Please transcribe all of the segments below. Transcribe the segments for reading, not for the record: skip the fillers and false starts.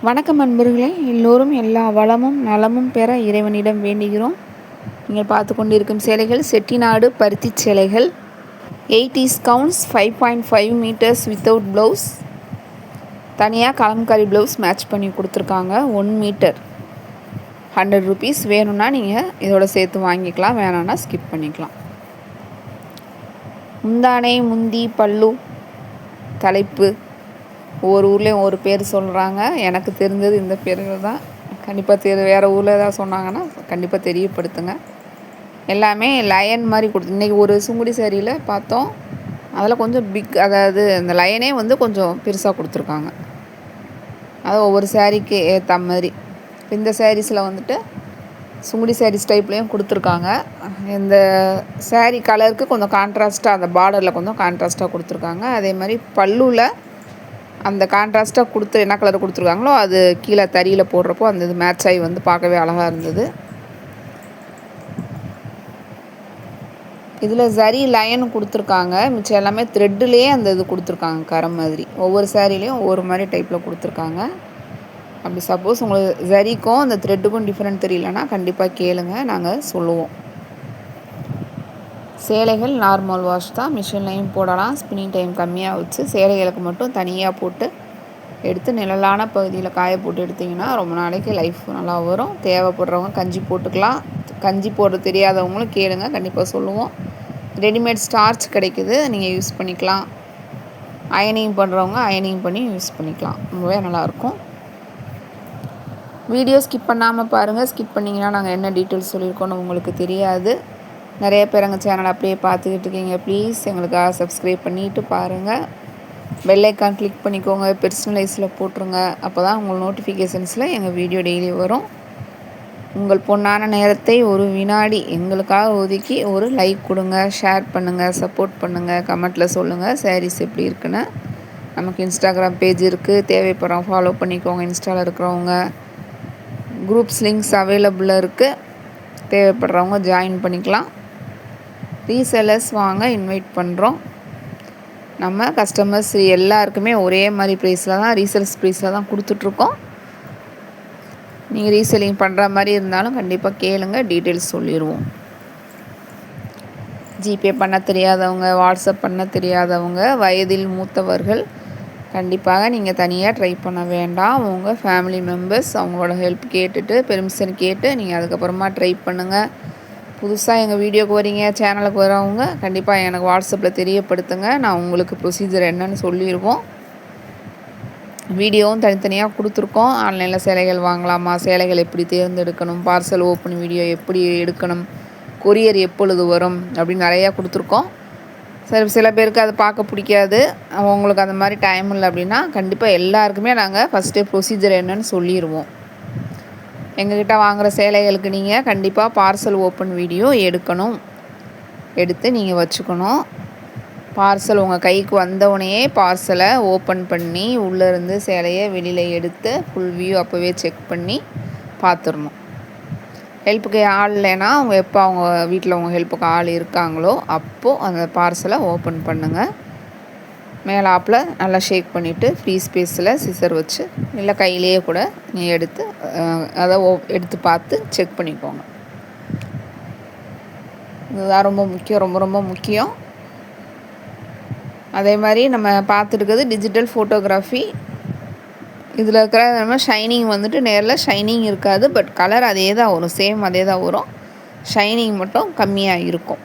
வணக்கம் அன்பர்களே, எல்லோரும் எல்லா வளமும் நலமும் பெற இறைவனிடம் வேண்டுகிறோம். நீங்கள் பார்த்து கொண்டிருக்கும் சேலைகள் செட்டிநாடு பருத்தி சேலைகள். 80s counts, 5.5 metres without blouse. தனியாக கலம்காரி ப்ளவுஸ் மேட்ச் பண்ணி கொடுத்துருக்காங்க. 1 மீட்டர் 100 ருபீஸ். வேணும்னா நீங்கள் இதோட சேர்த்து வாங்கிக்கலாம், வேணான்னா ஸ்கிப் பண்ணிக்கலாம். முந்தானை, முந்தி, பல்லு, தலைப்பு ஒவ்வொரு ஊர்லேயும் ஒவ்வொரு பேர் சொல்கிறாங்க. எனக்கு தெரிஞ்சது இந்த பேர்கள் தான். கண்டிப்பாக வேறு ஊரில் ஏதாவது சொன்னாங்கன்னா கண்டிப்பாக தெரியப்படுத்துங்க. எல்லாமே லயன் மாதிரி இன்றைக்கி ஒரு சுங்குடி சேரீயில் பார்த்தோம், அதில் கொஞ்சம் பிக், அதாவது அந்த லயனே வந்து கொஞ்சம் பெருசாக கொடுத்துருக்காங்க. அது ஒவ்வொரு சேரீக்கு ஏற்ற மாதிரி. இந்த சேரீஸில் வந்துட்டு சுங்குடி சேரீஸ் டைப்லேயும் கொடுத்துருக்காங்க. இந்த சேரீ கலருக்கு கொஞ்சம் கான்ட்ராஸ்ட்டாக, அந்த பார்டரில் கொஞ்சம் கான்ட்ராஸ்ட்டாக கொடுத்துருக்காங்க. அதே மாதிரி பல்லுவில் அந்த கான்ட்ராஸ்ட்டாக என்ன கலர் கொடுத்துருக்காங்களோ அது கீழே தறியில் போடுறப்போ அந்த இது மேட்ச் ஆகி வந்து பார்க்கவே அழகாக இருந்தது. இதில் சரி லைன் கொடுத்துருக்காங்க, மிச்சம் எல்லாமே த்ரெட்டுலேயே அந்த இது கொடுத்துருக்காங்க, கரம் மாதிரி. ஒவ்வொரு சேரீலையும் ஒவ்வொரு மாதிரி டைப்பில் கொடுத்துருக்காங்க. அப்படி சப்போஸ் உங்களுக்கு சரிக்கும் அந்த த்ரெட்டுக்கும் டிஃப்ரெண்ட் தெரியலன்னா கண்டிப்பாக கேளுங்க, நாங்கள் சொல்லுவோம். சேலைகள் நார்மல் வாஷ் தான், மிஷின்லையும் போடலாம். ஸ்பின்னிங் டைம் கம்மியாக வச்சு சேலைகளுக்கு மட்டும் தனியாக போட்டு எடுத்து நிழலான பகுதியில் காய போட்டு எடுத்திங்கன்னா ரொம்ப நாளைக்கு லைஃப் நல்லா வரும். தேவைப்படுறவங்க கஞ்சி போட்டுக்கலாம். கஞ்சி போட தெரியாதவங்களும் கேளுங்க, கண்டிப்பாக சொல்லுவோம். ரெடிமேட் ஸ்டார்ச் கிடைக்குது, நீங்கள் யூஸ் பண்ணிக்கலாம். அயனிங் பண்ணுறவங்க அயனிங் பண்ணி யூஸ் பண்ணிக்கலாம், ரொம்பவே நல்லாயிருக்கும். வீடியோ ஸ்கிப் பண்ணாமல் பாருங்கள். ஸ்கிப் பண்ணிங்கன்னா நாங்கள் என்ன டீட்டெயில்ஸ் சொல்லியிருக்கோன்னு உங்களுக்கு தெரியாது. நிறைய பேர் எங்கள் சேனலை அப்படியே பார்த்துக்கிட்டு இருக்கீங்க. ப்ளீஸ் எங்களுக்காக சப்ஸ்கிரைப் பண்ணிவிட்டு பாருங்கள். பெல் ஐக்கான் கிளிக் பண்ணிக்கோங்க, பெர்சனலைஸில் போட்டுருங்க. அப்போ தான் உங்கள் நோட்டிஃபிகேஷன்ஸில் எங்கள் வீடியோ டெய்லி வரும். உங்கள் பொன்னான நேரத்தை ஒரு வினாடி எங்களுக்காக ஒதுக்கி ஒரு லைக் கொடுங்க, ஷேர் பண்ணுங்கள், சப்போர்ட் பண்ணுங்கள், கமெண்ட்டில் சொல்லுங்கள் சாரீஸ் எப்படி இருக்குன்னு. நமக்கு இன்ஸ்டாகிராம் பேஜ் இருக்குது, தேவைப்படுறோம் ஃபாலோ பண்ணிக்கோங்க. இன்ஸ்டாவில் இருக்கிறவங்க குரூப்ஸ் லிங்க்ஸ் அவைலபிளாக இருக்குது, தேவைப்படுறவங்க ஜாயின் பண்ணிக்கலாம். ரீசெல்லர்ஸ் வாங்க இன்வைட் பண்ணுறோம். நம்ம கஸ்டமர்ஸ் எல்லாருக்குமே ஒரே மாதிரி ப்ரைஸில் தான், ரீசேல்ஸ் ப்ரைஸில் தான் கொடுத்துட்ருக்கோம். நீங்கள் ரீசெல்லிங் பண்ணுற மாதிரி இருந்தாலும் கண்டிப்பாக கேளுங்க, டீட்டெயில்ஸ் சொல்லிடுவோம். ஜிபே பண்ண தெரியாதவங்க, வாட்ஸ்அப் பண்ண தெரியாதவங்க, வயதில் மூத்தவர்கள் கண்டிப்பாக நீங்கள் தனியாக ட்ரை பண்ண வேண்டாம். உங்கள் ஃபேமிலி மெம்பர்ஸ் அவங்களோட ஹெல்ப் கேட்டுட்டு, பெர்மிஷன் கேட்டு நீங்கள் அதுக்கப்புறமா ட்ரை பண்ணுங்கள். புதுசாக எங்கள் வீடியோக்கு வரீங்க, சேனலுக்கு வரவங்க கண்டிப்பாக எனக்கு வாட்ஸ்அப்பில் தெரியப்படுத்துங்க. நான் உங்களுக்கு ப்ரொசீஜர் என்னன்னு சொல்லிடுவோம். வீடியோவும் தனித்தனியாக கொடுத்துருக்கோம். ஆன்லைனில் சேலைகள் வாங்கலாமா, சேலைகள் எப்படி தேர்ந்தெடுக்கணும், பார்சல் ஓப்பன் வீடியோ எப்படி எடுக்கணும், கொரியர் எப்பொழுது வரும் அப்படின்னு நிறையா கொடுத்துருக்கோம். சில பேருக்கு அதை பார்க்க பிடிக்காது, உங்களுக்கு அந்த மாதிரி டைம் இல்லை அப்படின்னா கண்டிப்பாக எல்லாருக்குமே நாங்கள் ஃபஸ்ட்டே ப்ரொசீஜர் என்னன்னு சொல்லிடுவோம். எங்ககிட்ட வாங்குகிற சேலைகளுக்கு நீங்கள் கண்டிப்பாக பார்சல் ஓப்பன் வீடியோ எடுக்கணும், எடுத்து நீங்கள் வச்சுக்கணும். பார்சல் உங்கள் கைக்கு வந்தவுடனே பார்சலை ஓப்பன் பண்ணி உள்ளேருந்து சேலையை வெளியில் எடுத்து ஃபுல் வியூ அப்போவே செக் பண்ணி பார்த்துடணும். ஹெல்ப்புக்கு ஆள் இல்லைன்னா அவங்க வீட்டில் உங்கள் ஹெல்ப்புக்கு ஆள் இருக்காங்களோ அப்போது அந்த பார்சலை ஓப்பன் பண்ணுங்கள். மேலாப்பில் நல்லா ஷேக் பண்ணிவிட்டு ஃப்ரீ ஸ்பேஸில் சிசர் வச்சு இல்லை கையிலேயே கூட நீங்கள் அதை எடுத்து பார்த்து செக் பண்ணிக்கோங்க. இதுதான் ரொம்ப முக்கியம், ரொம்ப ரொம்ப முக்கியம். அதே மாதிரி நம்ம பார்த்துருக்கிறது டிஜிட்டல் ஃபோட்டோகிராஃபி. இதில் இருக்கிற நம்ம ஷைனிங் வந்துட்டு நேரில் ஷைனிங் இருக்காது, பட் கலர் அதே தான் வரும், சேம் அதே தான் வரும். ஷைனிங் மட்டும் கம்மியாக இருக்கும்.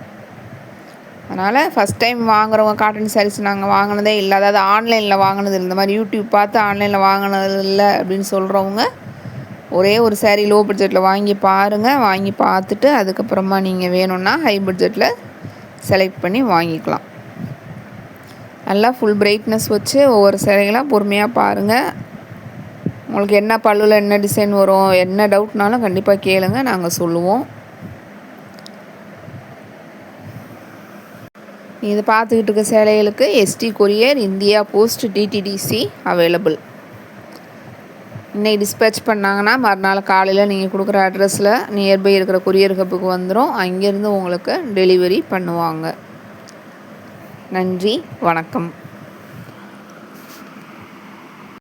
அதனால் ஃபஸ்ட் டைம் வாங்குறவங்க, காட்டன் சாரீஸ் நாங்கள் வாங்கினதே இல்லை, அதாவது ஆன்லைனில் வாங்கினது இல்லை, இந்த மாதிரி யூடியூப் பார்த்து ஆன்லைனில் வாங்கினது இல்லை அப்படின்னு சொல்கிறவங்க ஒரே ஒரு சாரீ லோ பட்ஜெட்டில் வாங்கி பாருங்கள். வாங்கி பார்த்துட்டு அதுக்கப்புறமா நீங்கள் வேணும்னா ஹை பட்ஜெட்டில் செலக்ட் பண்ணி வாங்கிக்கலாம். நல்லா ஃபுல் பிரைட்னஸ் வச்சு ஒவ்வொரு சேரீகளாக பொறுமையாக பாருங்கள். உங்களுக்கு என்ன பல்லுவில் என்ன டிசைன் வரும், என்ன டவுட்னாலும் கண்டிப்பாக கேளுங்க, நாங்கள் சொல்லுவோம். இது பார்த்துக்கிட்டு இருக்க சேலைகளுக்கு ST courier, India post, DTDC available. இன்றைக்கி டிஸ்பேச் பண்ணாங்கன்னா மறுநாள் காலையில் நீங்கள் கொடுக்குற அட்ரஸில் நியர்பை இருக்கிற கொரியர் ஹப்புக்கு வந்துடும். அங்கேருந்து உங்களுக்கு டெலிவரி பண்ணுவாங்க. நன்றி, வணக்கம்.